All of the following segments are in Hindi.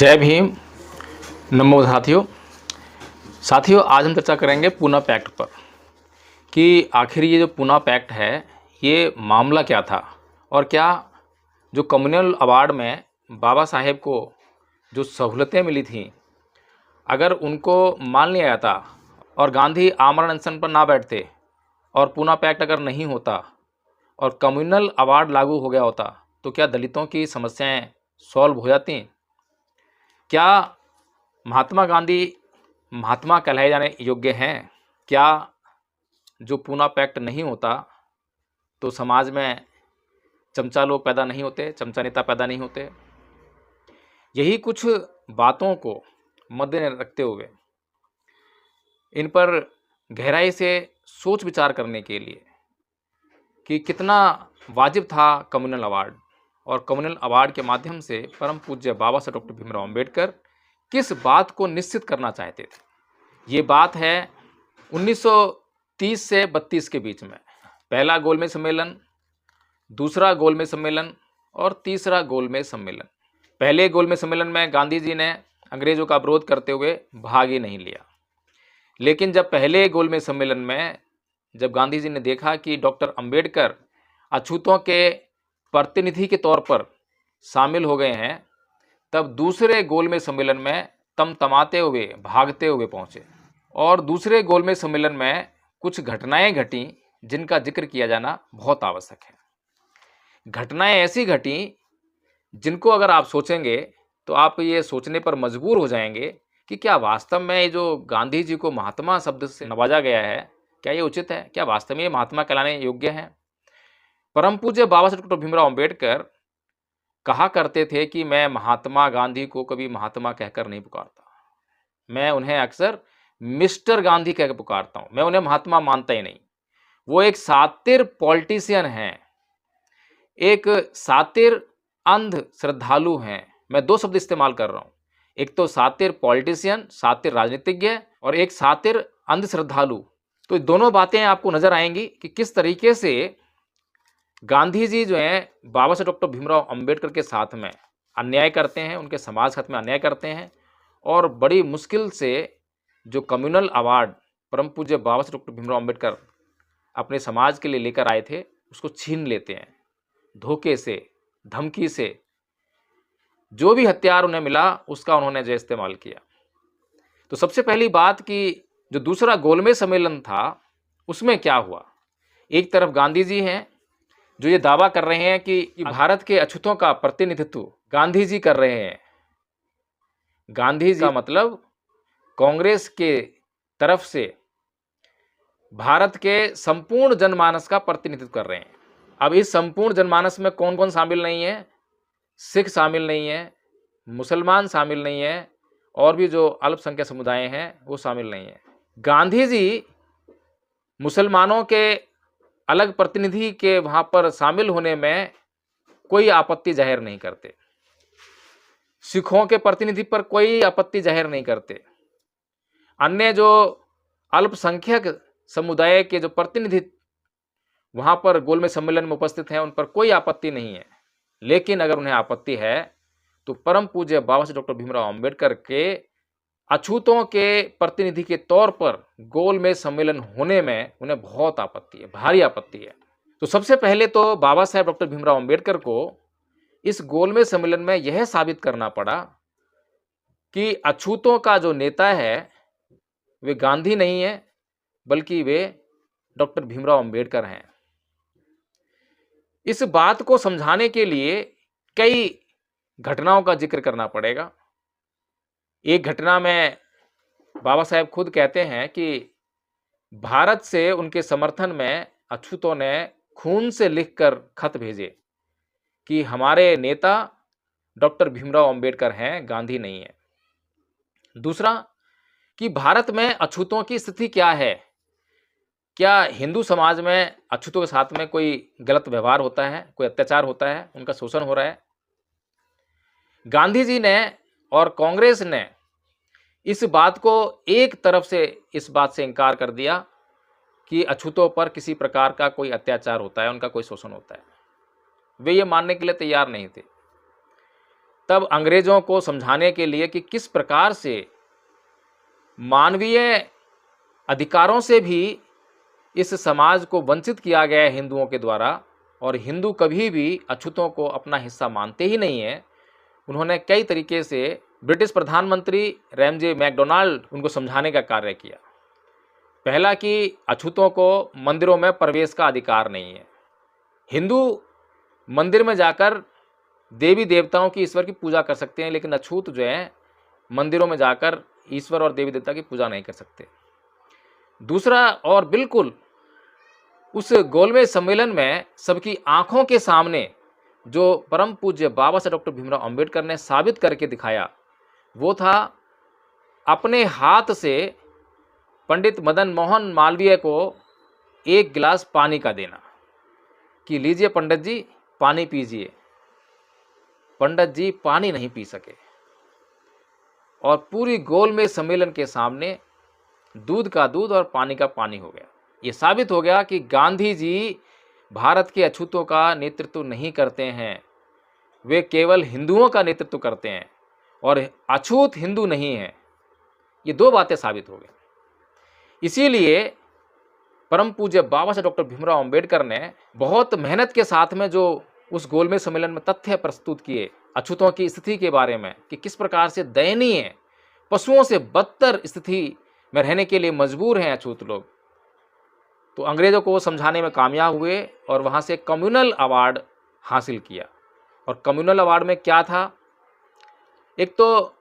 जय भीम। नमो साथियों आज हम चर्चा करेंगे पूना पैक्ट पर कि आखिर ये जो पूना पैक्ट है ये मामला क्या था और क्या जो कम्युनल अवार्ड में बाबा साहेब को जो सहूलतें मिली थीं अगर उनको मान लिया जाता और गांधी आमरण अनशन पर ना बैठते और पूना पैक्ट अगर नहीं होता और कम्युनल अवार्ड लागू हो गया होता तो क्या दलितों की समस्याएं सॉल्व हो जाती? क्या महात्मा गांधी महात्मा कहलाए जाने योग्य हैं? क्या जो पूना पैक्ट नहीं होता तो समाज में चमचा लोग पैदा नहीं होते, चमचा नेता पैदा नहीं होते? यही कुछ बातों को मद्देनजर रखते हुए इन पर गहराई से सोच विचार करने के लिए कि कितना वाजिब था कम्युनल अवार्ड और कम्युनल अवार्ड के माध्यम से परम पूज्य बाबा साहब डॉक्टर भीमराव अंबेडकर किस बात को निश्चित करना चाहते थे। ये बात है 1930 से 32 के बीच में पहला गोलमेज सम्मेलन, दूसरा गोलमेज सम्मेलन और तीसरा गोलमेज सम्मेलन। पहले गोलमेज सम्मेलन में गांधी जी ने अंग्रेज़ों का विरोध करते हुए भाग ही नहीं लिया, लेकिन जब पहले गोलमेज सम्मेलन में जब गांधी जी ने देखा कि डॉक्टर अंबेडकर अछूतों के प्रतिनिधि के तौर पर शामिल हो गए हैं, तब दूसरे गोलमेज सम्मेलन में तमतमाते हुए भागते हुए पहुंचे। और दूसरे गोलमेज सम्मेलन में कुछ घटनाएं घटी जिनका जिक्र किया जाना बहुत आवश्यक है। घटनाएं ऐसी घटी जिनको अगर आप सोचेंगे तो आप ये सोचने पर मजबूर हो जाएंगे कि क्या वास्तव में ये जो गांधी जी को महात्मा शब्द से नवाजा गया है क्या ये उचित है? क्या वास्तव में ये महात्मा कहलाने योग्य हैं? परम पूज्य बाबा साहब डॉक्टर भीमराव अंबेडकर कहा करते थे कि मैं महात्मा गांधी को कभी महात्मा कहकर नहीं पुकारता, मैं उन्हें अक्सर मिस्टर गांधी कहकर पुकारता हूं, मैं उन्हें महात्मा मानता ही नहीं। वो एक सातिर पॉलिटिशियन हैं, एक सातिर अंध श्रद्धालु हैं। मैं दो शब्द इस्तेमाल कर रहा हूं, एक तो सातिर पॉलिटिशियन, सातिर राजनीतिज्ञ, और एक सातिर अंध श्रद्धालु। तो दोनों बातें आपको नजर आएंगी कि किस तरीके से गांधी जी जो हैं बाबा साहब डॉक्टर भीमराव अंबेडकर के साथ में अन्याय करते हैं, उनके समाज साथ में अन्याय करते हैं और बड़ी मुश्किल से जो कम्युनल अवार्ड परम पूज्य बाबा साहब डॉक्टर भीमराव अंबेडकर अपने समाज के लिए लेकर आए थे उसको छीन लेते हैं। धोखे से, धमकी से, जो भी हथियार उन्हें मिला उसका उन्होंने जो इस्तेमाल किया। तो सबसे पहली बात कि जो दूसरा गोलमेज सम्मेलन था उसमें क्या हुआ। एक तरफ गांधी जी हैं जो ये दावा कर रहे हैं कि भारत के अछूतों का प्रतिनिधित्व गांधी जी कर रहे हैं। गांधी जी का मतलब कांग्रेस के तरफ से भारत के संपूर्ण जनमानस का प्रतिनिधित्व कर रहे हैं। अब इस संपूर्ण जनमानस में कौन कौन शामिल नहीं है? सिख शामिल नहीं है, मुसलमान शामिल नहीं है, और भी जो अल्पसंख्यक समुदाय हैं वो शामिल नहीं है। गांधी जी मुसलमानों के अलग प्रतिनिधि के वहां पर शामिल होने में कोई आपत्ति जाहिर नहीं करते, सिखों के प्रतिनिधि पर कोई आपत्ति जाहिर नहीं करते, अन्य जो अल्पसंख्यक समुदाय के जो प्रतिनिधि वहां पर गोलमेज सम्मेलन में उपस्थित हैं उन पर कोई आपत्ति नहीं है। लेकिन अगर उन्हें आपत्ति है तो परम पूज्य बाबा साहब डॉक्टर भीमराव अंबेडकर के अछूतों के प्रतिनिधि के तौर पर गोलमेज सम्मेलन होने में उन्हें बहुत आपत्ति है, भारी आपत्ति है। तो सबसे पहले तो बाबा साहेब डॉक्टर भीमराव अंबेडकर को इस गोलमेज सम्मेलन में यह साबित करना पड़ा कि अछूतों का जो नेता है वे गांधी नहीं है बल्कि वे डॉक्टर भीमराव अंबेडकर हैं। इस बात को समझाने के लिए कई घटनाओं का जिक्र करना पड़ेगा। एक घटना में बाबा साहेब खुद कहते हैं कि भारत से उनके समर्थन में अछूतों ने खून से लिखकर खत भेजे कि हमारे नेता डॉक्टर भीमराव अंबेडकर हैं, गांधी नहीं है। दूसरा कि भारत में अछूतों की स्थिति क्या है, क्या हिंदू समाज में अछूतों के साथ में कोई गलत व्यवहार होता है, कोई अत्याचार होता है, उनका शोषण हो रहा है। गांधी जी ने और कांग्रेस ने इस बात को एक तरफ से इस बात से इनकार कर दिया कि अछूतों पर किसी प्रकार का कोई अत्याचार होता है, उनका कोई शोषण होता है। वे ये मानने के लिए तैयार नहीं थे। तब अंग्रेज़ों को समझाने के लिए कि किस प्रकार से मानवीय अधिकारों से भी इस समाज को वंचित किया गया है हिंदुओं के द्वारा, और हिंदू कभी भी अछूतों को अपना हिस्सा मानते ही नहीं हैं। उन्होंने कई तरीके से ब्रिटिश प्रधानमंत्री रैमजे मैकडोनाल्ड उनको समझाने का कार्य किया। पहला कि अछूतों को मंदिरों में प्रवेश का अधिकार नहीं है। हिंदू मंदिर में जाकर देवी देवताओं की, ईश्वर की पूजा कर सकते हैं, लेकिन अछूत जो है मंदिरों में जाकर ईश्वर और देवी देवता की पूजा नहीं कर सकते। दूसरा, और बिल्कुल उस गोलमेज सम्मेलन में सबकी आंखों के सामने जो परम पूज्य बाबा साहब डॉक्टर भीमराव अंबेडकर ने साबित करके दिखाया, वो था अपने हाथ से पंडित मदन मोहन मालवीय को एक गिलास पानी का देना कि लीजिए पंडित जी पानी पीजिए। पंडित जी पानी नहीं पी सके और पूरी गोलमेज सम्मेलन के सामने दूध का दूध और पानी का पानी हो गया। ये साबित हो गया कि गांधी जी भारत के अछूतों का नेतृत्व नहीं करते हैं, वे केवल हिंदुओं का नेतृत्व करते हैं और अछूत हिंदू नहीं हैं। ये दो बातें साबित हो गई। इसीलिए परम पूज्य बाबा साहब डॉक्टर भीमराव अंबेडकर ने बहुत मेहनत के साथ में जो उस गोलमेज सम्मेलन में तथ्य प्रस्तुत किए अछूतों की स्थिति के बारे में कि किस प्रकार से दयनीय, पशुओं से बदतर स्थिति में रहने के लिए मजबूर हैं अछूत लोग, तो अंग्रेज़ों को वो समझाने में कामयाब हुए और वहाँ से कम्युनल अवार्ड हासिल किया। और कम्युनल अवार्ड में क्या था, एक तो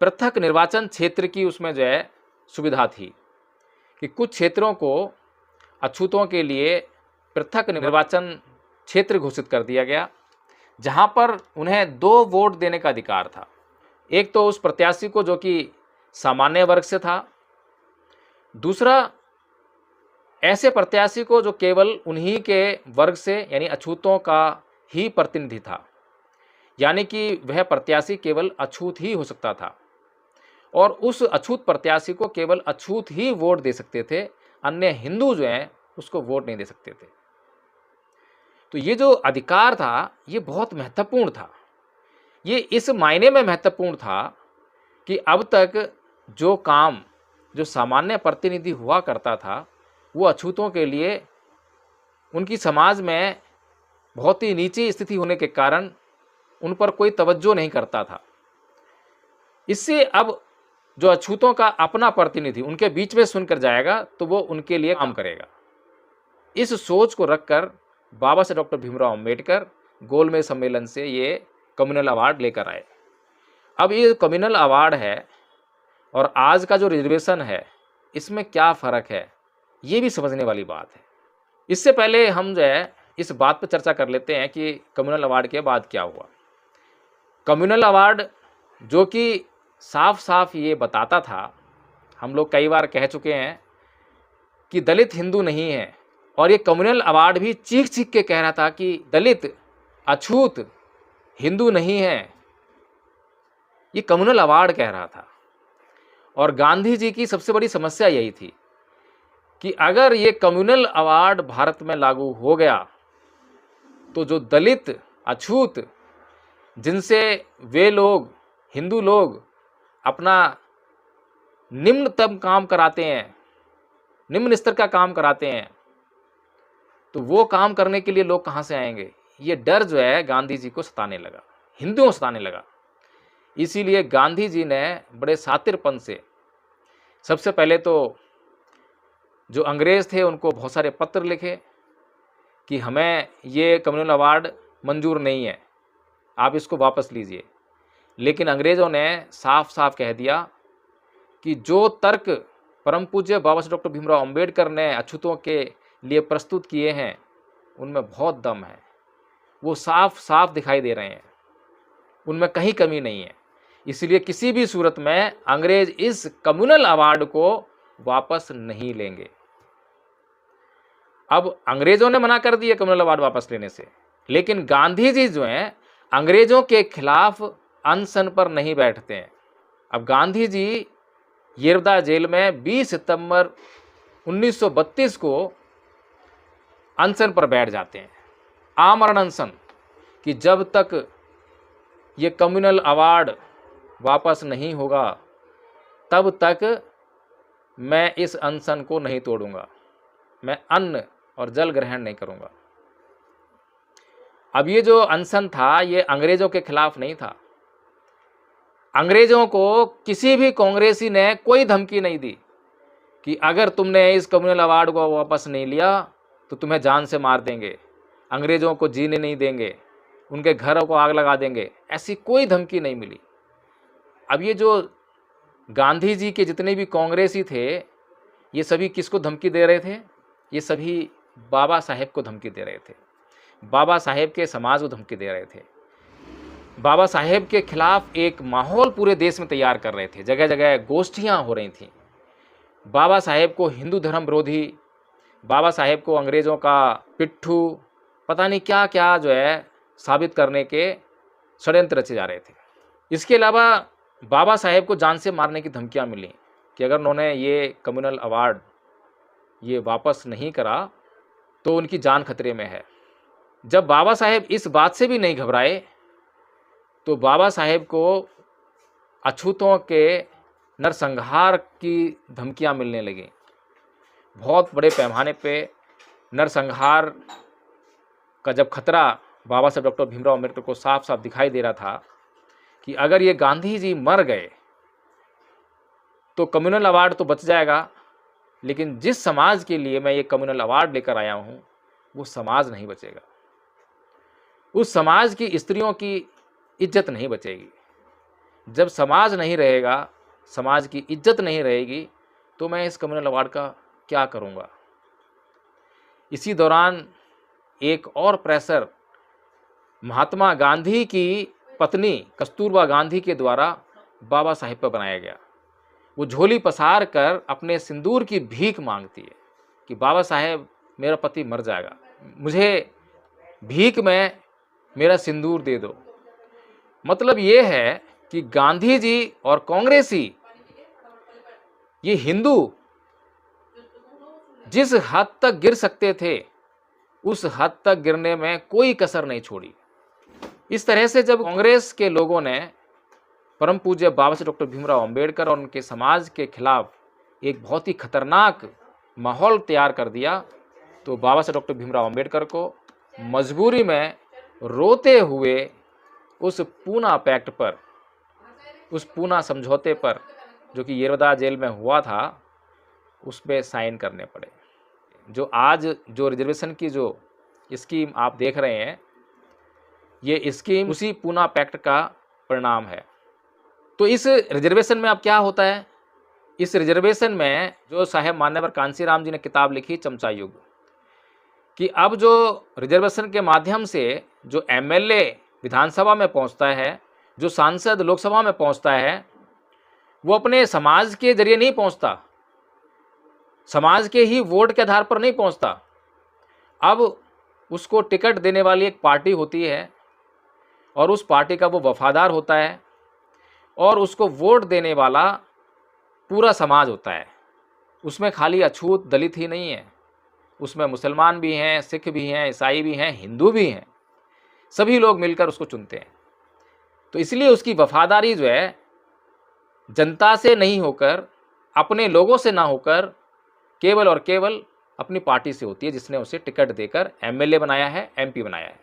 पृथक निर्वाचन क्षेत्र की उसमें जो है सुविधा थी कि कुछ क्षेत्रों को अछूतों के लिए पृथक निर्वाचन क्षेत्र घोषित कर दिया गया, जहाँ पर उन्हें 2 वोट देने का अधिकार था। एक तो उस प्रत्याशी को जो कि सामान्य वर्ग से था, दूसरा ऐसे प्रत्याशी को जो केवल उन्हीं के वर्ग से यानी अछूतों का ही प्रतिनिधि था, यानी कि वह प्रत्याशी केवल अछूत ही हो सकता था और उस अछूत प्रत्याशी को केवल अछूत ही वोट दे सकते थे, अन्य हिंदू जो हैं उसको वोट नहीं दे सकते थे। तो ये जो अधिकार था ये बहुत महत्वपूर्ण था। ये इस मायने में महत्वपूर्ण था कि अब तक जो काम जो सामान्य प्रतिनिधि हुआ करता था वो अछूतों के लिए उनकी समाज में बहुत ही नीची स्थिति होने के कारण उन पर कोई तवज्जो नहीं करता था। इससे अब जो अछूतों का अपना प्रतिनिधि उनके बीच में सुनकर जाएगा तो वो उनके लिए काम करेगा। इस सोच को रखकर बाबा साहब डॉक्टर भीमराव अंबेडकर गोलमेज सम्मेलन से ये कम्युनल अवार्ड लेकर आए। अब ये कम्युनल अवार्ड है और आज का जो रिजर्वेशन है इसमें क्या फ़र्क है, ये भी समझने वाली बात है। इससे पहले हम जो है इस बात पर चर्चा कर लेते हैं कि कम्युनल अवार्ड के बाद क्या हुआ। कम्युनल अवार्ड जो कि साफ साफ ये बताता था, हम लोग कई बार कह चुके हैं कि दलित हिंदू नहीं है, और ये कम्युनल अवार्ड भी चीख चीख के कह रहा था कि दलित अछूत हिंदू नहीं है। ये कम्युनल अवार्ड कह रहा था और गांधी जी की सबसे बड़ी समस्या यही थी कि अगर ये कम्युनल अवार्ड भारत में लागू हो गया तो जो दलित अछूत जिनसे वे लोग हिंदू लोग अपना निम्नतम काम कराते हैं, निम्न स्तर का काम कराते हैं, तो वो काम करने के लिए लोग कहाँ से आएंगे। ये डर जो है गांधी जी को सताने लगा, हिंदुओं को सताने लगा। इसीलिए गांधी जी ने बड़े शातिरपन से सबसे पहले तो जो अंग्रेज़ थे उनको बहुत सारे पत्र लिखे कि हमें ये कम्युनल अवार्ड मंजूर नहीं है, आप इसको वापस लीजिए। लेकिन अंग्रेज़ों ने साफ साफ कह दिया कि जो तर्क परम पूज्य बाबा साहब डॉक्टर भीमराव अंबेडकर ने अछूतों के लिए प्रस्तुत किए हैं उनमें बहुत दम है, वो साफ साफ दिखाई दे रहे हैं, उनमें कहीं कमी नहीं है। इसलिए किसी भी सूरत में अंग्रेज इस कम्युनल अवार्ड को वापस नहीं लेंगे। अब अंग्रेजों ने मना कर दिया कम्युनल अवार्ड वापस लेने से, लेकिन गांधी जी जो हैं अंग्रेजों के खिलाफ अनशन पर नहीं बैठते हैं। अब गांधी जी येरवदा जेल में 20 सितंबर 1932 को अनशन पर बैठ जाते हैं, आमरण अनशन, कि जब तक ये कम्युनल अवार्ड वापस नहीं होगा तब तक मैं इस अनशन को नहीं तोड़ूंगा, मैं अन्न और जल ग्रहण नहीं करूंगा। अब ये जो अनशन था ये अंग्रेजों के खिलाफ नहीं था। अंग्रेजों को किसी भी कांग्रेसी ने कोई धमकी नहीं दी कि अगर तुमने इस कम्युनल अवार्ड को वापस नहीं लिया तो तुम्हें जान से मार देंगे, अंग्रेजों को जीने नहीं देंगे, उनके घरों को आग लगा देंगे, ऐसी कोई धमकी नहीं मिली। अब ये जो गांधी जी के जितने भी कांग्रेसी थे ये सभी किसको धमकी दे रहे थे? ये सभी बाबा साहेब को धमकी दे रहे थे, बाबा साहेब के समाज को धमकी दे रहे थे, बाबा साहेब के खिलाफ एक माहौल पूरे देश में तैयार कर रहे थे। जगह जगह गोष्ठियाँ हो रही थीं। बाबा साहेब को हिंदू धर्म विरोधी, बाबा साहेब को अंग्रेज़ों का पिट्ठू, पता नहीं क्या क्या जो है साबित करने के षड्यंत्र रचे जा रहे थे। इसके अलावा बाबा साहेब को जान से मारने की धमकियां मिली कि अगर उन्होंने ये कम्युनल अवार्ड ये वापस नहीं करा तो उनकी जान खतरे में है। जब बाबा साहेब इस बात से भी नहीं घबराए तो बाबा साहेब को अछूतों के नरसंहार की धमकियां मिलने लगी। बहुत बड़े पैमाने पे नरसंहार का जब खतरा बाबा साहेब डॉक्टर भीमराव अम्बेडकर को साफ साफ दिखाई दे रहा था कि अगर ये गांधी जी मर गए तो कम्युनल अवार्ड तो बच जाएगा, लेकिन जिस समाज के लिए मैं ये कम्युनल अवार्ड लेकर आया हूँ वो समाज नहीं बचेगा, उस समाज की स्त्रियों की इज्जत नहीं बचेगी। जब समाज नहीं रहेगा, समाज की इज्जत नहीं रहेगी तो मैं इस कम्युनल अवार्ड का क्या करूँगा। इसी दौरान एक और प्रेशर महात्मा गांधी की पत्नी कस्तूरबा गांधी के द्वारा बाबा साहेब पर बनाया गया। वो झोली पसार कर अपने सिंदूर की भीख मांगती है कि बाबा साहेब मेरा पति मर जाएगा, मुझे भीख में मेरा सिंदूर दे दो। मतलब ये है कि गांधी जी और कांग्रेसी ये हिंदू जिस हद तक गिर सकते थे उस हद तक गिरने में कोई कसर नहीं छोड़ी। इस तरह से जब कांग्रेस के लोगों ने परम पूज्य बाबा साहेब डॉक्टर भीमराव अंबेडकर और उनके समाज के खिलाफ एक बहुत ही खतरनाक माहौल तैयार कर दिया तो बाबा साहेब डॉक्टर भीमराव अंबेडकर को मजबूरी में रोते हुए उस पूना पैक्ट पर, उस पूना समझौते पर जो कि येरवदा जेल में हुआ था उस पर साइन करने पड़े। जो आज जो रिजर्वेशन की जो स्कीम आप देख रहे हैं ये स्कीम उसी पूना पैक्ट का परिणाम है। तो इस रिजर्वेशन में अब क्या होता है, इस रिजर्वेशन में जो साहेब मान्यवर कांशीराम जी ने किताब लिखी चमचा युग, कि अब जो रिजर्वेशन के माध्यम से जो एमएलए विधानसभा में पहुंचता है, जो सांसद लोकसभा में पहुंचता है, वो अपने समाज के जरिए नहीं पहुंचता, समाज के ही वोट के आधार पर नहीं पहुंचता। अब उसको टिकट देने वाली एक पार्टी होती है और उस पार्टी का वो वफादार होता है और उसको वोट देने वाला पूरा समाज होता है। उसमें खाली अछूत दलित ही नहीं है, उसमें मुसलमान भी हैं, सिख भी हैं, ईसाई भी हैं, हिंदू भी हैं, सभी लोग मिलकर उसको चुनते हैं। तो इसलिए उसकी वफादारी जो है जनता से नहीं होकर, अपने लोगों से ना होकर, केवल और केवल अपनी पार्टी से होती है जिसने उसे टिकट देकर एमएलए बनाया है, एमपी बनाया है।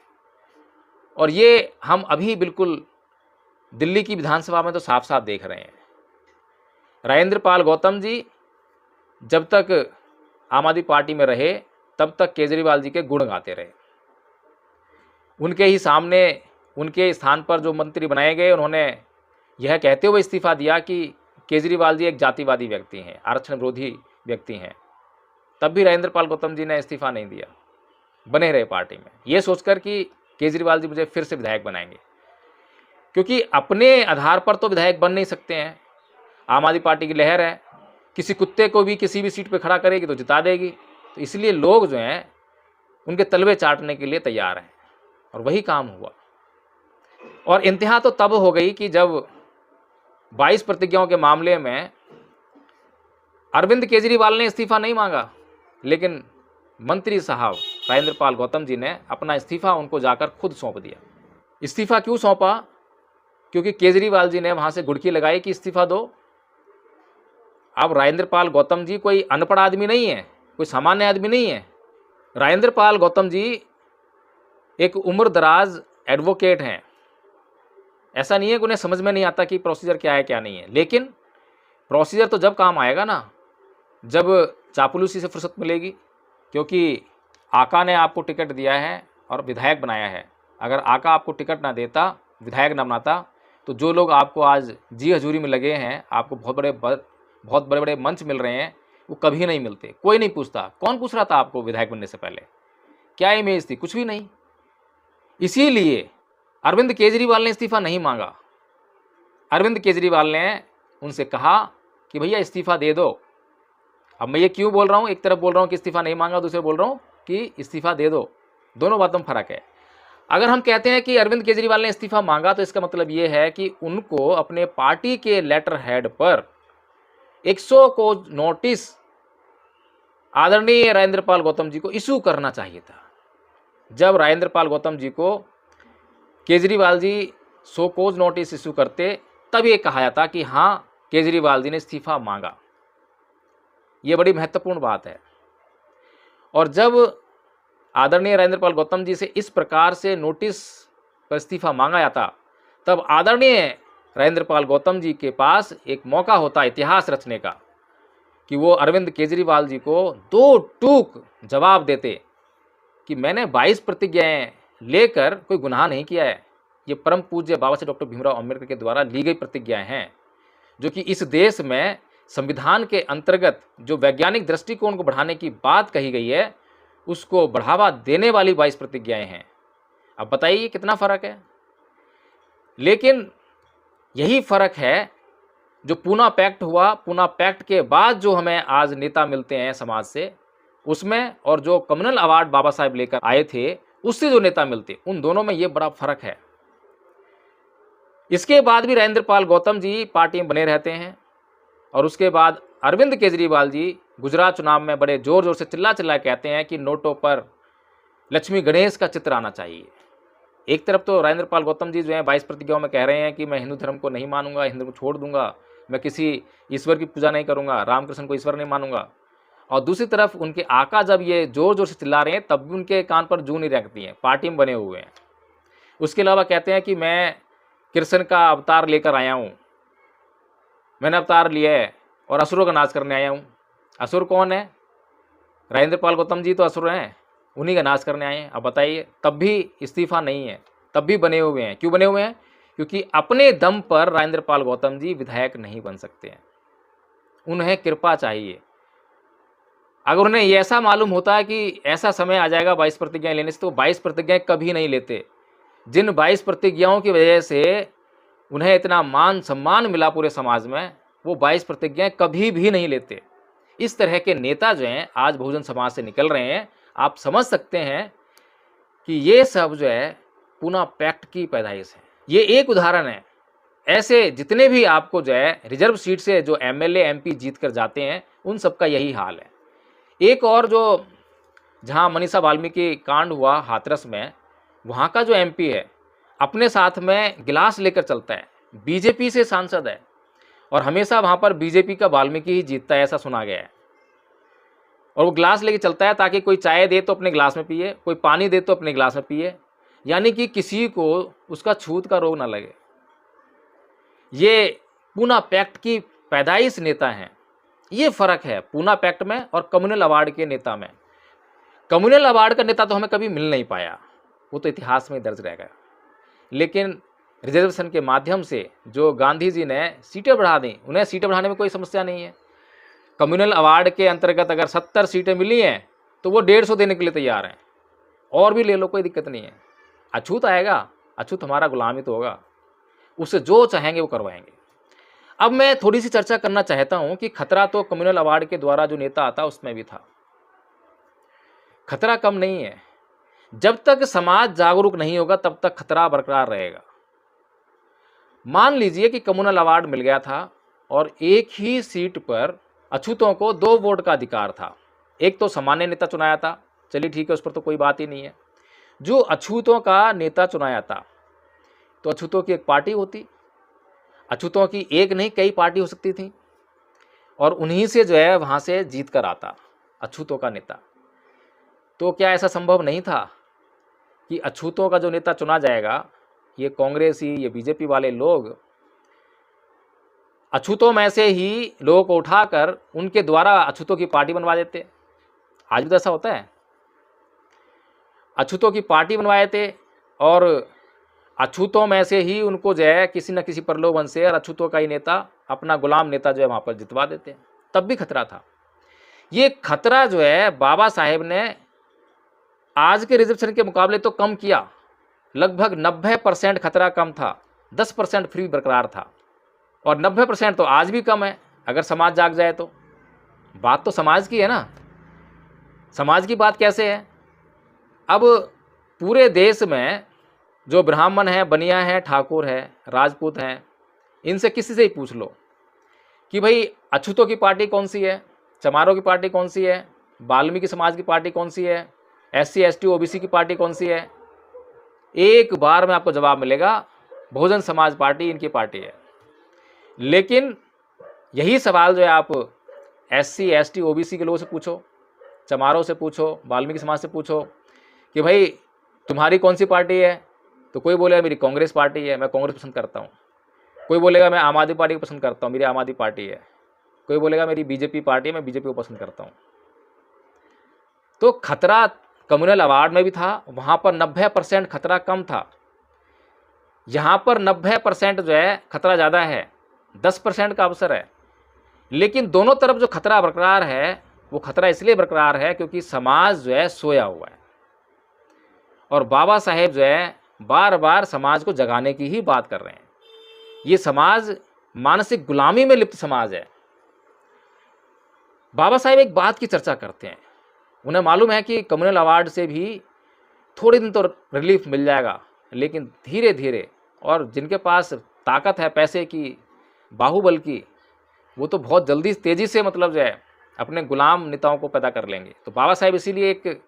और ये हम अभी बिल्कुल दिल्ली की विधानसभा में तो साफ साफ देख रहे हैं। राजेंद्र पाल गौतम जी जब तक आम आदमी पार्टी में रहे तब तक केजरीवाल जी के गुण गाते रहे। उनके ही सामने उनके स्थान पर जो मंत्री बनाए गए उन्होंने यह कहते हुए इस्तीफा दिया कि केजरीवाल जी एक जातिवादी व्यक्ति हैं, आरक्षण विरोधी व्यक्ति हैं। तब भी राजेंद्र पाल गौतम जी ने इस्तीफा नहीं दिया, बने रहे पार्टी में, ये सोचकर कि केजरीवाल जी मुझे फिर से विधायक बनाएंगे, क्योंकि अपने आधार पर तो विधायक बन नहीं सकते हैं। आम आदमी पार्टी की लहर है, किसी कुत्ते को भी किसी भी सीट पे खड़ा करेगी तो जिता देगी। तो इसलिए लोग जो हैं उनके तलवे चाटने के लिए तैयार हैं और वही काम हुआ। और इंतहा तो तब हो गई कि जब 22 प्रतिज्ञाओं के मामले में अरविंद केजरीवाल ने इस्तीफा नहीं मांगा, लेकिन मंत्री साहब राजेंद्र पाल गौतम जी ने अपना इस्तीफा उनको जाकर खुद सौंप दिया। इस्तीफा क्यों सौंपा? क्योंकि केजरीवाल जी ने वहाँ से गुड़की लगाई कि इस्तीफा दो। अब राजेंद्र पाल गौतम जी कोई अनपढ़ आदमी नहीं है, कोई सामान्य आदमी नहीं है। राजेंद्र पाल गौतम जी एक उम्रदराज एडवोकेट हैं। ऐसा नहीं है कि उन्हें समझ में नहीं आता कि प्रोसीजर क्या है क्या नहीं है, लेकिन प्रोसीजर तो जब काम आएगा ना, जब चापलूसी से फुर्सत मिलेगी। क्योंकि आका ने आपको टिकट दिया है और विधायक बनाया है। अगर आका आपको टिकट ना देता, विधायक ना बनाता, तो जो लोग आपको आज जी हजूरी में लगे हैं, आपको बहुत बड़े बड़े मंच मिल रहे हैं, वो कभी नहीं मिलते। कोई नहीं पूछता। कौन पूछ रहा था आपको विधायक बनने से पहले? क्या इमेज थी? कुछ भी नहीं। इसीलिए अरविंद केजरीवाल ने इस्तीफा नहीं मांगा। अरविंद केजरीवाल ने उनसे कहा कि भैया इस्तीफा दे दो। अब मैं ये क्यों बोल रहा हूँ, एक तरफ बोल रहा हूँ कि इस्तीफा नहीं मांगा, दूसरे बोल रहा हूँ कि इस्तीफा दे दो। दोनों बातों में फर्क है। अगर हम कहते हैं कि अरविंद केजरीवाल ने इस्तीफा मांगा, तो इसका मतलब ये है कि उनको अपने पार्टी के लेटर हेड पर 100 को नोटिस आदरणीय राजेंद्र पाल गौतम जी को इशू करना चाहिए था। जब राजेंद्र पाल गौतम जी को केजरीवाल जी 100 कोज नोटिस इशू करते, तब ये कहा जाता कि हाँ, केजरीवाल जी ने इस्तीफा मांगा। ये बड़ी महत्वपूर्ण बात है। और जब आदरणीय राजेंद्र पाल गौतम जी से इस प्रकार से नोटिस पर इस्तीफा मांगा जाता, तब आदरणीय राजेंद्र पाल गौतम जी के पास एक मौका होता इतिहास रचने का, कि वो अरविंद केजरीवाल जी को 2 टूक जवाब देते कि मैंने 22 प्रतिज्ञाएं लेकर कोई गुनाह नहीं किया है। ये परम पूज्य बाबा साहेब डॉक्टर भीमराव अम्बेडकर के द्वारा ली गई प्रतिज्ञाएं हैं, जो कि इस देश में संविधान के अंतर्गत जो वैज्ञानिक दृष्टिकोण को बढ़ाने की बात कही गई है, उसको बढ़ावा देने वाली 22 प्रतिज्ञाएं हैं। अब बताइए कितना फर्क है। लेकिन यही फर्क है जो पूना पैक्ट हुआ, पूना पैक्ट के बाद जो हमें आज नेता मिलते हैं समाज से, उसमें, और जो कम्युनल अवार्ड बाबा साहेब लेकर आए थे उससे जो नेता मिलते, उन दोनों में ये बड़ा फर्क है। इसके बाद भी राजेंद्र पाल गौतम जी पार्टी में बने रहते हैं, और उसके बाद अरविंद केजरीवाल जी गुजरात चुनाव में बड़े जोर जोर से चिल्ला चिल्ला कहते हैं कि नोटों पर लक्ष्मी गणेश का चित्र आना चाहिए। एक तरफ तो राजेंद्र पाल गौतम जी जो है 22 प्रतिज्ञाओं में कह रहे हैं कि मैं हिंदू धर्म को नहीं मानूंगा, हिंदू को छोड़ दूंगा, मैं किसी ईश्वर की पूजा नहीं करूंगा, रामकृष्ण को ईश्वर नहीं मानूंगा। और दूसरी तरफ उनके आका जब ये जोर जोर से चिल्ला रहे हैं, तब भी उनके कान पर जूं नहीं रखती हैं, पार्टी में बने हुए हैं। उसके अलावा कहते हैं कि मैं कृष्ण का अवतार लेकर आया हूँ, मैंने अवतार लिया है और असुरों का नाश करने आया हूँ। असुर कौन है? राजेंद्र पाल गौतम जी तो असुर हैं, उन्हीं का नाश करने आए हैं। अब बताइए, तब भी इस्तीफा नहीं है, तब भी बने हुए हैं। क्यों बने हुए हैं? क्योंकि अपने दम पर राजेंद्र पाल गौतम जी विधायक नहीं बन सकते हैं, उन्हें कृपा चाहिए। अगर उन्हें ये ऐसा मालूम होता है कि ऐसा समय आ जाएगा 22 प्रतिज्ञाएं लेने से, तो 22 प्रतिज्ञाएं कभी नहीं लेते। जिन 22 प्रतिज्ञाओं की वजह से उन्हें इतना मान सम्मान मिला पूरे समाज में, वो 22 प्रतिज्ञाएं कभी भी नहीं लेते। इस तरह के नेता जो हैं आज बहुजन समाज से निकल रहे हैं। आप समझ सकते हैं कि ये सब जो है पूना पैक्ट की पैदाइश है। ये एक उदाहरण है। ऐसे जितने भी आपको जो है रिजर्व सीट से जो एमएलए एमपी जीत कर जाते हैं, उन सब का यही हाल है। एक और जो जहाँ मनीषा वाल्मीकि कांड हुआ हाथरस में, वहाँ का जो एमपी है अपने साथ में गिलास लेकर चलता है, बीजेपी से सांसद है, और हमेशा वहाँ पर बीजेपी का वाल्मीकि ही जीतता है, ऐसा सुना गया है। और वो गिलास लेके चलता है ताकि कोई चाय दे तो अपने गिलास में पिए, कोई पानी दे तो अपने गिलास में पिए, यानी कि किसी को उसका छूत का रोग ना लगे। ये पूना पैक्ट की पैदाइश नेता हैं। ये फर्क है पूना पैक्ट में और कम्युनल अवार्ड के नेता में। कम्युनल अवार्ड का नेता तो हमें कभी मिल नहीं पाया, वो तो इतिहास में दर्ज रह गया। लेकिन रिजर्वेशन के माध्यम से जो गांधी जी ने सीटें बढ़ा दी, उन्हें सीटें बढ़ाने में कोई समस्या नहीं है। कम्युनल अवार्ड के अंतर्गत अगर 70 सीटें मिली हैं तो वो 150 देने के लिए तैयार हैं, और भी ले लो, कोई दिक्कत नहीं है। अछूत आएगा, अछूत हमारा गुलाम ही तो होगा, उससे जो चाहेंगे वो करवाएंगे। अब मैं थोड़ी सी चर्चा करना चाहता हूं कि खतरा तो कम्युनल अवार्ड के द्वारा जो नेता आता उसमें भी था। खतरा कम नहीं है। जब तक समाज जागरूक नहीं होगा तब तक खतरा बरकरार रहेगा। मान लीजिए कि कम्युनल अवार्ड मिल गया था और एक ही सीट पर अछूतों को 2 वोट का अधिकार था। एक तो सामान्य नेता चुनाया था, चलिए ठीक है, उस पर तो कोई बात ही नहीं है। जो अछूतों का नेता चुनाया था, तो अछूतों की एक पार्टी होती, अछूतों की एक नहीं कई पार्टी हो सकती थी, और उन्हीं से जो है वहाँ से जीत कर आता अछूतों का नेता। तो क्या ऐसा संभव नहीं था कि अछूतों का जो नेता चुना जाएगा, ये कांग्रेसी, ये बीजेपी वाले लोग अछूतों में से ही लोगों को उठाकर उनके द्वारा अछूतों की पार्टी बनवा देते। आज भी तो ऐसा होता है, अछूतों की पार्टी बनवाए थे और अछूतों में से ही उनको जो है किसी न किसी प्रलोभन से और अछूतों का ही नेता, अपना गुलाम नेता जो है वहाँ पर जितवा देते। तब भी खतरा था। ये खतरा जो है बाबा साहेब ने आज के रिजर्वेशन के मुकाबले तो कम किया, लगभग 90% खतरा कम था, 10% फ्री बरकरार था, और 90% तो आज भी कम है अगर समाज जाग जाए तो। बात तो समाज की है ना, समाज की बात कैसे है? अब पूरे देश में जो ब्राह्मण हैं, बनिया हैं, ठाकुर हैं, राजपूत हैं, इनसे किसी से ही पूछ लो कि भाई अछूतों की पार्टी कौन सी है, चमारों की पार्टी कौन सी है, वाल्मीकि समाज की पार्टी कौन सी है, SC ST OBC की पार्टी कौन सी है, एक बार में आपको जवाब मिलेगा बहुजन समाज पार्टी इनकी पार्टी है। लेकिन यही सवाल जो है आप SC ST OBC के लोगों से पूछो, चमारों से पूछो, वाल्मीकि समाज से पूछो कि भाई तुम्हारी कौन सी पार्टी है, तो कोई बोलेगा मेरी कांग्रेस पार्टी है, मैं कांग्रेस पसंद करता हूँ। कोई बोलेगा मैं आम आदमी पार्टी को पसंद करता हूँ, मेरी आम आदमी पार्टी है। कोई बोलेगा मेरी बीजेपी पार्टी है, मैं बीजेपी को पसंद करता हूँ। तो खतरा कम्युनल अवार्ड में भी था, वहाँ पर 90% खतरा कम था। यहाँ पर 90% जो है खतरा ज़्यादा है, 10% का अवसर है। लेकिन दोनों तरफ जो खतरा बरकरार है, वो खतरा इसलिए बरकरार है क्योंकि समाज जो है सोया हुआ है, और बाबा साहेब जो है बार बार समाज को जगाने की ही बात कर रहे हैं। ये समाज मानसिक गुलामी में लिप्त समाज है। बाबा साहेब एक बात की चर्चा करते हैं, उन्हें मालूम है कि कम्युनल अवार्ड से भी थोड़े दिन तो रिलीफ मिल जाएगा, लेकिन धीरे धीरे, और जिनके पास ताकत है पैसे की, बाहुबल की, वो तो बहुत जल्दी तेज़ी से मतलब जो है अपने गुलाम नेताओं को पैदा कर लेंगे। तो बाबा साहेब इसीलिए एक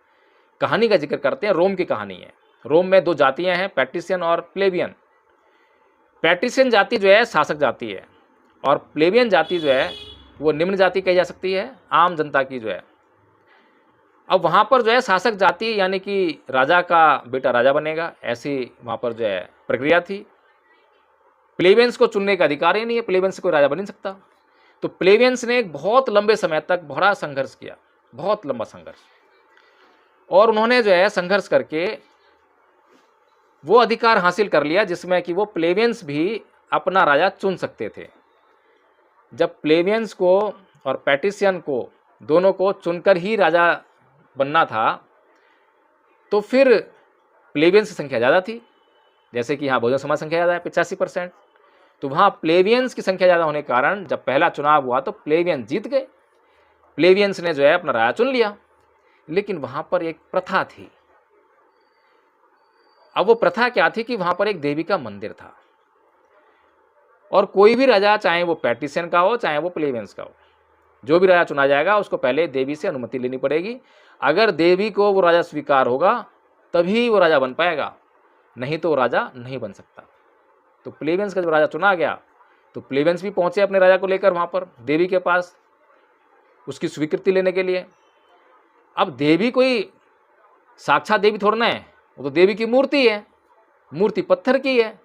कहानी का जिक्र करते हैं, रोम की कहानी है। रोम में दो जातियां हैं, पैट्रिशियन और प्लेबियन। पैट्रिशियन जाति जो है शासक जाति है, और प्लेबियन जाति जो है वो निम्न जाति कही जा सकती है, आम जनता की जो है। अब वहाँ पर जो है शासक जाति यानी कि राजा का बेटा राजा बनेगा, ऐसी वहाँ पर जो है प्रक्रिया थी। प्लेबियंस को चुनने का अधिकार ही नहीं है, प्लेबियंस से कोई राजा बन नहीं सकता। तो प्लेबियंस ने एक बहुत लंबे समय तक बड़ा संघर्ष किया, बहुत लंबा संघर्ष, और उन्होंने जो है संघर्ष करके वो अधिकार हासिल कर लिया जिसमें कि वो प्लेबियंस भी अपना राजा चुन सकते थे। जब प्लेबियंस को और पैट्रिशियन को दोनों को चुनकर ही राजा बनना था, तो फिर प्लेबियंस की संख्या ज़्यादा थी, जैसे कि यहाँ बहुजन समाज संख्या ज़्यादा है 85%। तो वहाँ प्लेबियंस की संख्या ज़्यादा होने के कारण जब पहला चुनाव हुआ तो प्लेबियंस जीत गए, प्लेबियंस ने जो है अपना राजा चुन लिया। लेकिन वहाँ पर एक प्रथा थी। अब वो प्रथा क्या थी कि वहाँ पर एक देवी का मंदिर था, और कोई भी राजा, चाहे वो पैट्रिशियन का हो चाहे वो प्लेबियंस का हो, जो भी राजा चुना जाएगा उसको पहले देवी से अनुमति लेनी पड़ेगी। अगर देवी को वो राजा स्वीकार होगा तभी वो राजा बन पाएगा, नहीं तो वो राजा नहीं बन सकता। तो प्लेबियंस का जब राजा चुना गया तो प्लेबियंस भी पहुँचे अपने राजा को लेकर वहाँ पर देवी के पास उसकी स्वीकृति लेने के लिए। अब देवी कोई साक्षात देवी थोड़ा ना है, वो तो देवी की मूर्ति है, मूर्ति पत्थर की है,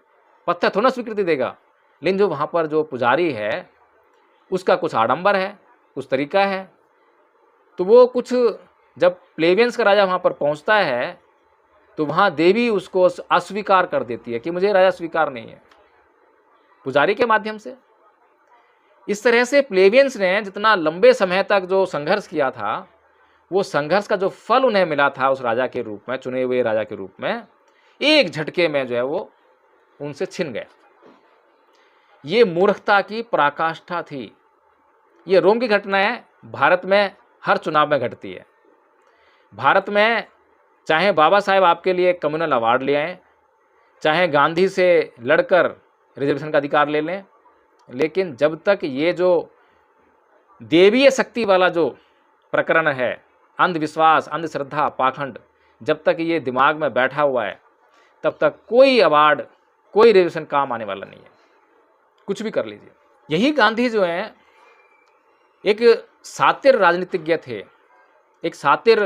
पत्थर थोड़ा स्वीकृति देगा। लेकिन जो वहाँ पर जो पुजारी है उसका कुछ आडंबर है, कुछ तरीका है। तो वो कुछ, जब प्लेबियंस का राजा वहाँ पर पहुँचता है तो वहाँ देवी उसको अस्वीकार कर देती है कि मुझे राजा स्वीकार नहीं है, पुजारी के माध्यम से। इस तरह से प्लेबियंस ने जितना लंबे समय तक जो संघर्ष किया था, वो संघर्ष का जो फल उन्हें मिला था उस राजा के रूप में, चुने हुए राजा के रूप में, एक झटके में जो है वो उनसे छिन गया। ये मूर्खता की पराकाष्ठा थी। ये रोम की घटना है, भारत में हर चुनाव में घटती है। भारत में चाहे बाबा साहेब आपके लिए कम्युनल अवार्ड ले आएँ, चाहे गांधी से लड़कर रिजर्वेशन का अधिकार ले लें, लेकिन जब तक ये जो देवीय शक्ति वाला जो प्रकरण है, अंधविश्वास, अंधश्रद्धा, पाखंड, जब तक ये दिमाग में बैठा हुआ है तब तक कोई अवार्ड, कोई रिजर्वेशन काम आने वाला नहीं है। कुछ भी कर लीजिए। यही गांधी जो है एक सातिर राजनीतिज्ञ थे, एक सातिर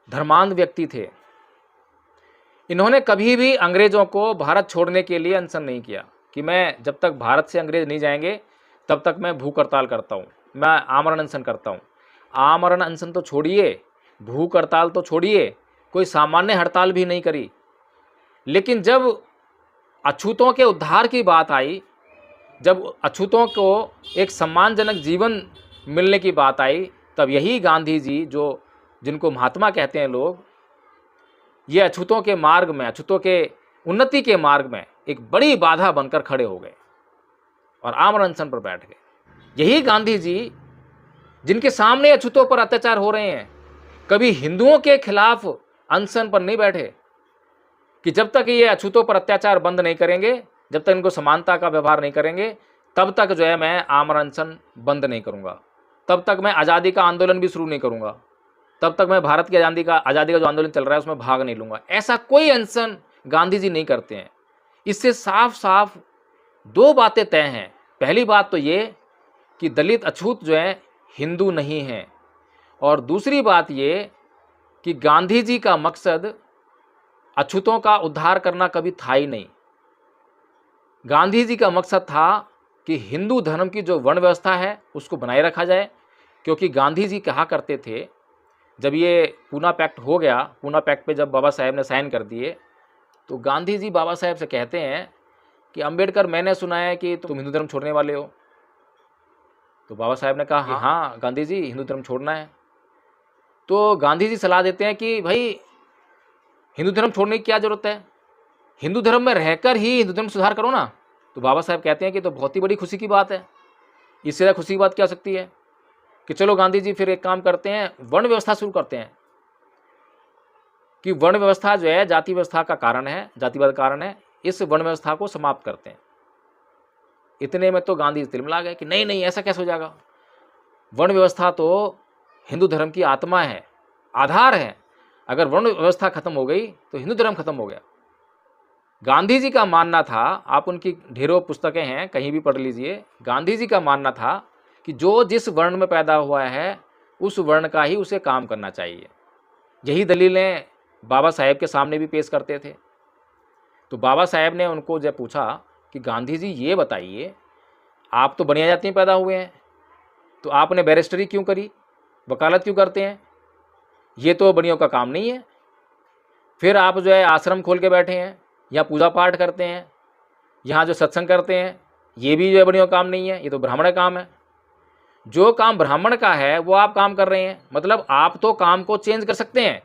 धर्मांध व्यक्ति थे। इन्होंने कभी भी अंग्रेज़ों को भारत छोड़ने के लिए अनशन नहीं किया कि मैं जब तक भारत से अंग्रेज़ नहीं जाएंगे तब तक मैं भूख हड़ताल करता हूँ, मैं आमरण अनशन करता हूँ। आमरण अनशन तो छोड़िए, भूख हड़ताल तो छोड़िए, कोई सामान्य हड़ताल भी नहीं करी। लेकिन जब अछूतों के उद्धार की बात आई, जब अछूतों को एक सम्मानजनक जीवन मिलने की बात आई, तब यही गांधी जी जो जिनको महात्मा कहते हैं लोग, ये अछूतों के मार्ग में, अछूतों के उन्नति के मार्ग में एक बड़ी बाधा बनकर खड़े हो गए और आमरण अनशन पर बैठ गए। यही गांधी जी जिनके सामने अछूतों पर अत्याचार हो रहे हैं, कभी हिंदुओं के खिलाफ अनशन पर नहीं बैठे कि जब तक ये अछूतों पर अत्याचार बंद नहीं करेंगे, जब तक इनको समानता का व्यवहार नहीं करेंगे, तब तक जो है मैं आमरण अनशन बंद नहीं करूंगा, तब तक मैं आज़ादी का आंदोलन भी शुरू नहीं करूंगा, तब तक मैं भारत की आज़ादी का जो आंदोलन चल रहा है उसमें भाग नहीं लूंगा। ऐसा कोई अनशन गांधी जी नहीं करते हैं। इससे साफ साफ दो बातें तय हैं। पहली बात तो ये कि दलित अछूत जो है हिंदू नहीं हैं, और दूसरी बात ये कि गांधी जी का मकसद अछूतों का उद्धार करना कभी था ही नहीं। गांधी जी का मकसद था कि हिंदू धर्म की जो वर्ण व्यवस्था है उसको बनाए रखा जाए, क्योंकि गांधी जी कहा करते थे, जब ये पूना पैक्ट हो गया, पूना पैक्ट पे जब बाबा साहेब ने साइन कर दिए, तो गांधी जी बाबा साहेब से कहते हैं कि अंबेडकर, मैंने सुना है कि तुम हिंदू धर्म छोड़ने वाले हो। तो बाबा साहेब ने कहा हाँ गांधी जी, हिंदू धर्म छोड़ना है। तो गांधी जी सलाह देते हैं कि भाई हिंदू धर्म छोड़ने की क्या ज़रूरत है, हिंदू धर्म में रहकर ही हिंदू धर्म सुधार करो ना। तो बाबा साहेब कहते हैं कि तो बहुत ही बड़ी खुशी की बात है, इससे ज़्यादा खुशी की बात क्या हो सकती है कि चलो गांधी जी फिर एक काम करते हैं, वर्ण व्यवस्था शुरू करते हैं, कि वर्ण व्यवस्था जो है जाति व्यवस्था का कारण है, जातिवाद कारण है, इस वर्ण व्यवस्था को समाप्त करते हैं। इतने में तो गांधी तिलमिला गए कि नहीं नहीं, ऐसा कैसे हो जाएगा, वर्ण व्यवस्था तो हिंदू धर्म की आत्मा है, आधार है। अगर वर्ण व्यवस्था खत्म हो गई तो हिंदू धर्म खत्म हो गया। गांधी जी का मानना था, आप उनकी ढेरों पुस्तकें हैं, कहीं भी पढ़ लीजिए, गांधी जी का मानना था कि जो जिस वर्ण में पैदा हुआ है उस वर्ण का ही उसे काम करना चाहिए। यही दलीलें बाबा साहेब के सामने भी पेश करते थे। तो बाबा साहेब ने उनको जब पूछा कि गांधी जी ये बताइए, आप तो बनिया जाति में पैदा हुए हैं, तो आपने बैरिस्टरी क्यों करी, वकालत क्यों करते हैं, ये तो बनियों का काम नहीं है। फिर आप जो है आश्रम खोल के बैठे हैं, या पूजा पाठ करते हैं, यहाँ जो सत्संग करते हैं, ये भी जो है बनियों का काम नहीं है, ये तो ब्राह्मण का काम है। जो काम ब्राह्मण का है वो आप काम कर रहे हैं, मतलब आप तो काम को चेंज कर सकते हैं।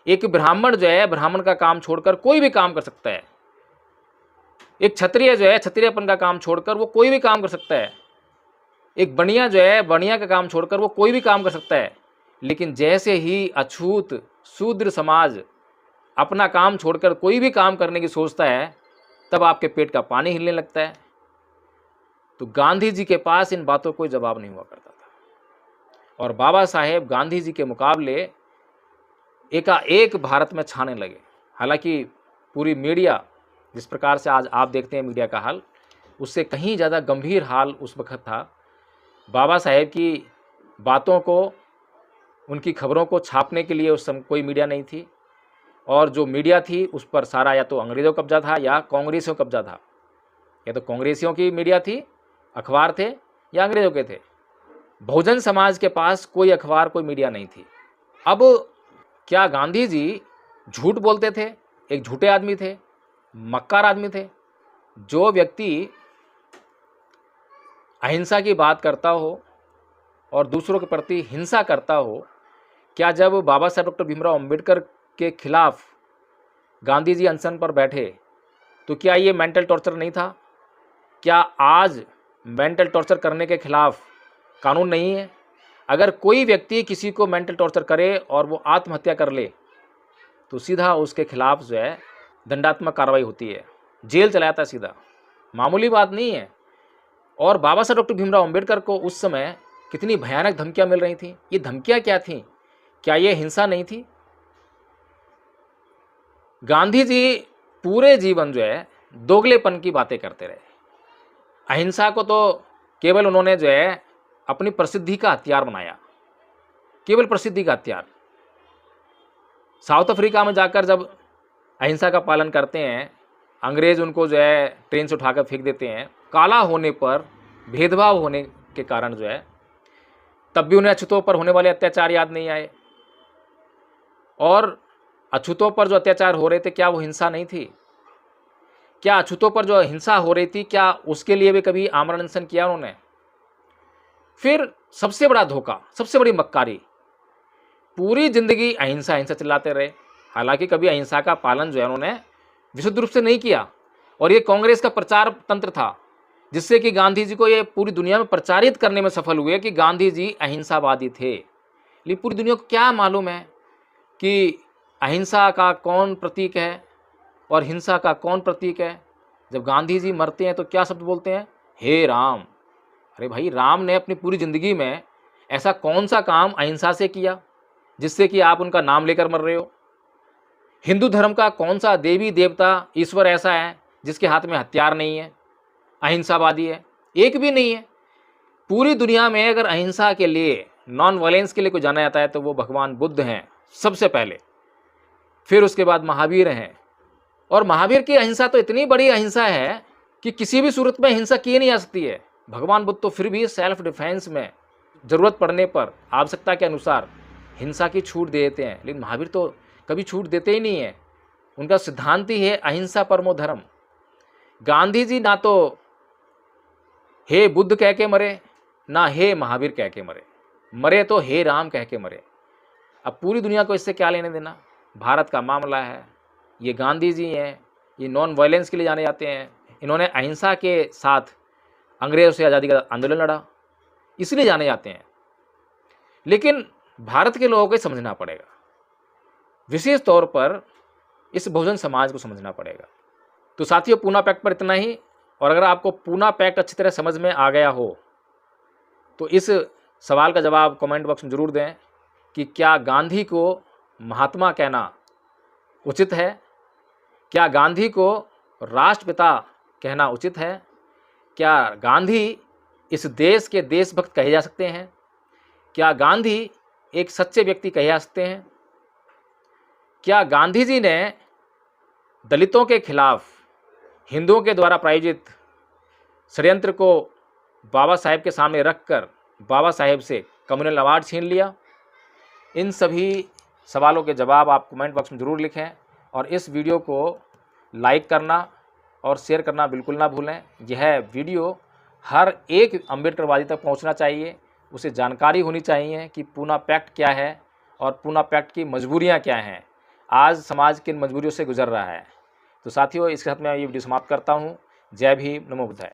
एक ब्राह्मण जो है ब्राह्मण का काम छोड़कर कोई भी काम कर सकता है। एक क्षत्रिय जो है क्षत्रियपन का काम छोड़कर वो कोई भी काम कर सकता है। एक बनिया जो है बनिया का काम छोड़कर वो कोई भी काम कर सकता है। लेकिन जैसे ही अछूत शूद्र समाज अपना काम छोड़कर कोई भी काम करने की सोचता है, तब आपके पेट का पानी हिलने लगता है। तो गांधी जी के पास इन बातों को कोई जवाब नहीं हुआ करता था, और बाबा साहेब गांधी जी के मुकाबले एकाएक भारत में छाने लगे। हालांकि पूरी मीडिया जिस प्रकार से आज आप देखते हैं मीडिया का हाल, उससे कहीं ज़्यादा गंभीर हाल उस वक्त था। बाबा साहेब की बातों को, उनकी खबरों को छापने के लिए उस समय कोई मीडिया नहीं थी, और जो मीडिया थी उस पर सारा या तो अंग्रेज़ों का कब्जा था या कांग्रेसियों का कब्जा था। या तो कांग्रेसियों की मीडिया थी, अखबार थे, या अंग्रेज़ों के थे। बहुजन समाज के पास कोई अखबार, कोई मीडिया नहीं थी। अब क्या गांधी जी झूठ बोलते थे? एक झूठे आदमी थे, मक्कार आदमी थे। जो व्यक्ति अहिंसा की बात करता हो और दूसरों के प्रति हिंसा करता हो, क्या जब बाबा साहब डॉक्टर भीमराव अंबेडकर के खिलाफ गांधी जी अनशन पर बैठे तो क्या ये मेंटल टॉर्चर नहीं था? क्या आज मेंटल टॉर्चर करने के खिलाफ कानून नहीं है? अगर कोई व्यक्ति किसी को मेंटल टॉर्चर करे और वो आत्महत्या कर ले तो सीधा उसके खिलाफ जो है दंडात्मक कार्रवाई होती है, जेल चला जाता है सीधा, मामूली बात नहीं है। और बाबा साहब डॉक्टर भीमराव अंबेडकर को उस समय कितनी भयानक धमकियां मिल रही थी। ये धमकियां क्या थीं? क्या ये हिंसा नहीं थी? गांधी जी पूरे जीवन जो है दोगलेपन की बातें करते रहे। अहिंसा को तो केवल उन्होंने जो है अपनी प्रसिद्धि का हथियार बनाया, केवल प्रसिद्धि का हथियार। साउथ अफ्रीका में जाकर जब अहिंसा का पालन करते हैं, अंग्रेज़ उनको जो है ट्रेन से उठाकर फेंक देते हैं, काला होने पर भेदभाव होने के कारण जो है, तब भी उन्हें अछूतों पर होने वाले अत्याचार याद नहीं आए। और अछूतों पर जो अत्याचार हो रहे थे, क्या वो हिंसा नहीं थी? क्या अछूतों पर जो हिंसा हो रही थी, क्या उसके लिए भी कभी आमरण अनशन किया उन्होंने? फिर सबसे बड़ा धोखा, सबसे बड़ी मक्कारी, पूरी जिंदगी अहिंसा अहिंसा चिल्लाते रहे, हालांकि कभी अहिंसा का पालन जो है उन्होंने विशुद्ध रूप से नहीं किया। और ये कांग्रेस का प्रचार तंत्र था, जिससे कि गांधी जी को ये पूरी दुनिया में प्रचारित करने में सफल हुए कि गांधी जी अहिंसावादी थे। लेकिन पूरी दुनिया को क्या मालूम है कि अहिंसा का कौन प्रतीक है और हिंसा का कौन प्रतीक है? जब गांधी जी मरते हैं तो क्या शब्द बोलते हैं? हे राम। अरे भाई, राम ने अपनी पूरी ज़िंदगी में ऐसा कौन सा काम अहिंसा से किया जिससे कि आप उनका नाम लेकर मर रहे हो? हिंदू धर्म का कौन सा देवी देवता ईश्वर ऐसा है जिसके हाथ में हथियार नहीं है, अहिंसावादी है? एक भी नहीं है। पूरी दुनिया में अगर अहिंसा के लिए, नॉन वायलेंस के लिए कोई जाना जाता है तो वो भगवान बुद्ध हैं सबसे पहले, फिर उसके बाद महावीर हैं। और महावीर की अहिंसा तो इतनी बड़ी अहिंसा है कि किसी भी सूरत में हिंसा की नहीं जा सकती है। भगवान बुद्ध तो फिर भी सेल्फ डिफेंस में ज़रूरत पड़ने पर आवश्यकता के अनुसार हिंसा की छूट दे देते हैं, लेकिन महावीर तो कभी छूट देते ही नहीं है। उनका सिद्धांत ही है अहिंसा परमो धर्म। गांधी जी ना तो हे बुद्ध कह के मरे, ना हे महावीर कह के मरे, मरे तो हे राम कह के मरे। अब पूरी दुनिया को इससे क्या लेने देना? भारत का मामला है, ये गांधी जी हैं, ये नॉन वायलेंस के लिए जाने जाते हैं। इन्होंने अहिंसा के साथ अंग्रेज़ों से आज़ादी का आंदोलन लड़ा, इसलिए जाने जाते हैं। लेकिन भारत के लोगों को समझना पड़ेगा, विशेष तौर पर इस बहुजन समाज को समझना पड़ेगा। तो साथियों, पूना पैक्ट पर इतना ही। और अगर आपको पूना पैक्ट अच्छी तरह समझ में आ गया हो तो इस सवाल का जवाब कमेंट बॉक्स में ज़रूर दें कि क्या गांधी को महात्मा कहना उचित है? क्या गांधी को राष्ट्रपिता कहना उचित है? क्या गांधी इस देश के देशभक्त कहे जा सकते हैं? क्या गांधी एक सच्चे व्यक्ति कहे जा सकते हैं? क्या गांधी जी ने दलितों के खिलाफ हिंदुओं के द्वारा प्रायोजित षड्यंत्र को बाबा साहेब के सामने रखकर बाबा साहेब से कम्युनल अवार्ड छीन लिया? इन सभी सवालों के जवाब आप कमेंट बॉक्स में ज़रूर लिखें और इस वीडियो को लाइक करना और शेयर करना बिल्कुल ना भूलें। यह वीडियो हर एक अम्बेडकरवादी तक पहुंचना चाहिए, उसे जानकारी होनी चाहिए कि पूना पैक्ट क्या है और पूना पैक्ट की मजबूरियां क्या हैं। आज समाज किन मजबूरियों से गुजर रहा है। तो साथियों, इसके साथ मैं ये वीडियो समाप्त करता हूँ। जय भीम, नमो बुद्धाय।